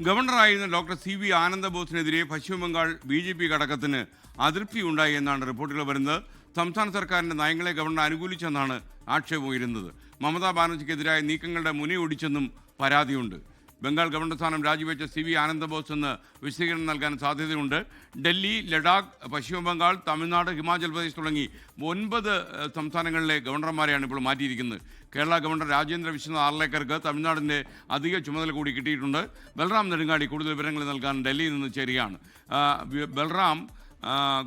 ഗവർണറായിരുന്ന doctor CV. ആനന്ദബോസിനെതിരെ Paschim Bangal BJP ഘടകത്തിന് അതൃപ്തിയുണ്ടായി എന്നാണ് റിപ്പോർട്ടുകൾ വരുന്നത്. സംസ്ഥാന സർക്കാരിന്റെ നയങ്ങളെ ഗവർണർ അനുകൂലിച്ചെന്നാണ് ആക്ഷേപമുയരുന്നത്. മമതാ ബാനർജിക്കെതിരായ നീക്കങ്ങളുടെ മുനയൊടിച്ചെന്നും പരാതിയുണ്ട്. ബംഗാൾ ഗവർണർ സ്ഥാനം രാജിവെച്ച സി.വി. ആനന്ദബോസ് എന്ന് വിശദീകരണം നൽകാൻ സാധ്യതയുണ്ട്. ഡൽഹി, ലഡാക്ക്, പശ്ചിമബംഗാൾ, തമിഴ്നാട്, ഹിമാചൽ പ്രദേശ് തുടങ്ങി 9 സംസ്ഥാനങ്ങളിലെ ഗവർണർമാരെയാണ് ഇപ്പോൾ മാറ്റിയിരിക്കുന്നത്. കേരള ഗവർണർ രാജേന്ദ്ര വിശ്വനാഥ് ആർലേക്കർക്ക് തമിഴ്നാടിൻ്റെ അധിക ചുമതല കൂടി കിട്ടിയിട്ടുണ്ട്. ബൽറാം നെടുങ്ങാടി കൂടുതൽ വിവരങ്ങൾ നൽകാൻ ഡൽഹിയിൽ നിന്ന് ചേരുകയാണ്. Balram,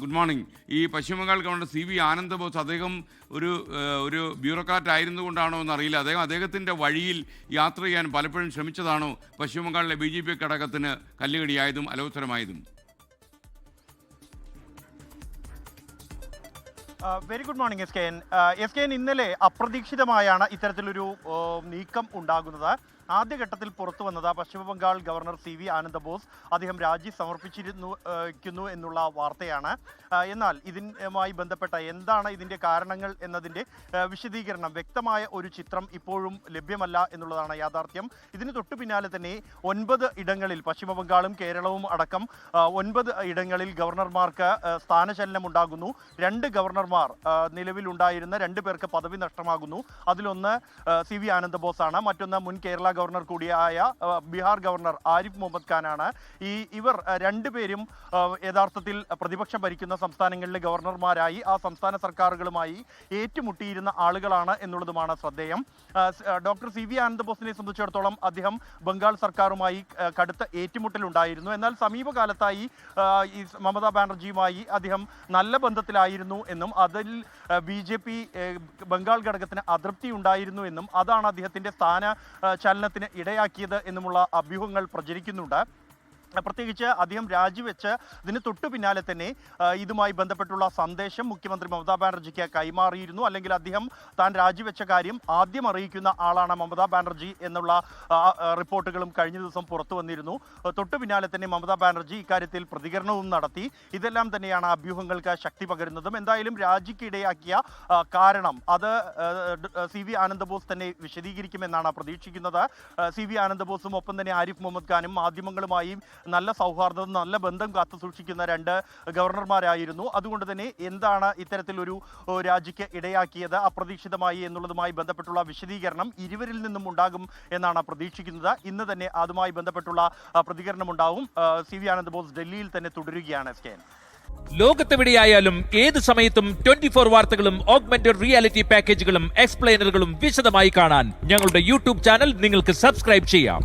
good morning. ഈ പശ്ചിമബംഗാൾ ഗവർണർ സി.വി. ആനന്ദബോസ് അദ്ദേഹം ഒരു ബ്യൂറോക്രാറ്റ് ആയിരുന്നുകൊണ്ടാണോ എന്നറിയില്ല, അദ്ദേഹത്തിൻ്റെ വഴിയിൽ യാത്ര ചെയ്യാൻ പലപ്പോഴും ശ്രമിച്ചതാണോ പശ്ചിമബംഗാളിലെ ബി.ജെ.പി ഘടകത്തിന് കല്ലുകടിയായതും അലോസരമായതും? Very good morning S K N. ഇന്നലെ അപ്രതീക്ഷിതമായാണ് ഇത്തരത്തിലൊരു നീക്കം ഉണ്ടാകുന്നത്. ആദ്യഘട്ടത്തിൽ പുറത്തു വന്നത് പശ്ചിമബംഗാൾ ഗവർണർ സി.വി. ആനന്ദബോസ് അദ്ദേഹം രാജി സമർപ്പിച്ചിരിക്കുന്നു എന്നുള്ള വാർത്തയാണ്. എന്നാൽ ഇതിനുമായി ബന്ധപ്പെട്ട എന്താണ് ഇതിൻ്റെ കാരണങ്ങൾ എന്നതിൻ്റെ വിശദീകരണം, വ്യക്തമായ ഒരു ചിത്രം ഇപ്പോഴും ലഭ്യമല്ല എന്നുള്ളതാണ് യാഥാർത്ഥ്യം. ഇതിന് തൊട്ടു പിന്നാലെ തന്നെ 9 ഇടങ്ങളിൽ, പശ്ചിമബംഗാളും കേരളവും അടക്കം 9 ഇടങ്ങളിൽ ഗവർണർമാർക്ക് സ്ഥാനചലനം ഉണ്ടാകുന്നു. 2 ഗവർണർമാർ നിലവിലുണ്ടായിരുന്ന 2 പേർക്ക് പദവി നഷ്ടമാകുന്നു. അതിലൊന്ന് സി.വി. ആനന്ദബോസാണ്, മറ്റൊന്ന് മുൻ കേരള ഗവർണർ കൂടിയായ ബീഹാർ ഗവർണർ ആരിഫ് മുഹമ്മദ് ഖാനാണ്. ഇവർ 2 പേരും യഥാർത്ഥത്തിൽ പ്രതിപക്ഷം ഭരിക്കുന്ന സംസ്ഥാനങ്ങളിലെ ഗവർണർമാരായി ആ സംസ്ഥാന സർക്കാരുകളുമായി ഏറ്റുമുട്ടിയിരുന്ന ആളുകളാണ് എന്നുള്ളതുമാണ് ശ്രദ്ധേയം. Doctor CV. ആനന്ദബോസിനെ സംബന്ധിച്ചിടത്തോളം അദ്ദേഹം ബംഗാൾ സർക്കാരുമായി കടുത്ത ഏറ്റുമുട്ടലുണ്ടായിരുന്നു. എന്നാൽ സമീപകാലത്തായി ഈ മമതാ ബാനർജിയുമായി അദ്ദേഹം നല്ല ബന്ധത്തിലായിരുന്നു എന്നും അതിൽ ബി.ജെ.പി ബംഗാൾ ഘടകത്തിന് അതൃപ്തി ഉണ്ടായിരുന്നു എന്നും അതാണ് അദ്ദേഹത്തിൻ്റെ ചലനത്തിന് ഇടയാക്കിയത് എന്നുമുള്ള അഭ്യൂഹങ്ങൾ പ്രചരിക്കുന്നുണ്ട്. പ്രത്യേകിച്ച് അദ്ദേഹം രാജിവെച്ച് ഇതിന് തൊട്ടു പിന്നാലെ തന്നെ ഇതുമായി ബന്ധപ്പെട്ടുള്ള സന്ദേശം മുഖ്യമന്ത്രി മമതാ ബാനർജിക്ക് കൈമാറിയിരുന്നു. അല്ലെങ്കിൽ അദ്ദേഹം താൻ രാജിവെച്ച കാര്യം ആദ്യം അറിയിക്കുന്ന ആളാണ് മമതാ ബാനർജി എന്നുള്ള റിപ്പോർട്ടുകളും കഴിഞ്ഞ ദിവസം പുറത്തു വന്നിരുന്നു. തൊട്ടു പിന്നാലെ തന്നെ മമതാ ബാനർജി ഇക്കാര്യത്തിൽ പ്രതികരണവും നടത്തി. ഇതെല്ലാം തന്നെയാണ് അഭ്യൂഹങ്ങൾക്ക് ശക്തി പകരുന്നതും. എന്തായാലും രാജിക്കിടയാക്കിയ കാരണം അത് സി.വി. ആനന്ദബോസ് തന്നെ വിശദീകരിക്കുമെന്നാണ് പ്രതീക്ഷിക്കുന്നത്. സി.വി. ആനന്ദബോസും ഒപ്പം തന്നെ ആരിഫ് മുഹമ്മദ് ഖാനും മാധ്യമങ്ങളുമായും നല്ല സൗഹാർദ്ദം, നല്ല ബന്ധം കാത്തു സൂക്ഷിക്കുന്ന 2 ഗവർണർമാരായിരുന്നു. അതുകൊണ്ട് തന്നെ എന്താണ് ഇത്തരത്തിലൊരു രാജിക്ക് ഇടയാക്കിയത് അപ്രതീക്ഷിതമായി എന്നുള്ളതുമായി ബന്ധപ്പെട്ടുള്ള വിശദീകരണം ഇരുവരിൽ നിന്നും ഉണ്ടാകും എന്നാണ് പ്രതീക്ഷിക്കുന്നത്. ഇന്ന് തന്നെ അതുമായി ബന്ധപ്പെട്ടുള്ള പ്രതികരണം ഉണ്ടാവും. സി.വി. ആനന്ദബോസ് ഡൽഹിയിൽ തന്നെ തുടരുകയാണ്. ലോകത്തെവിടെയായാലും ഏത് സമയത്തും 24 വാർത്തകളും ഓഗ്മെന്റഡ് റിയാലിറ്റി പാക്കേജുകളും എക്സ്പ്ലെയിനറുകളും വിശദമായി കാണാൻ ഞങ്ങളുടെ യൂട്യൂബ് ചാനൽ നിങ്ങൾക്ക് സബ്സ്ക്രൈബ് ചെയ്യാം.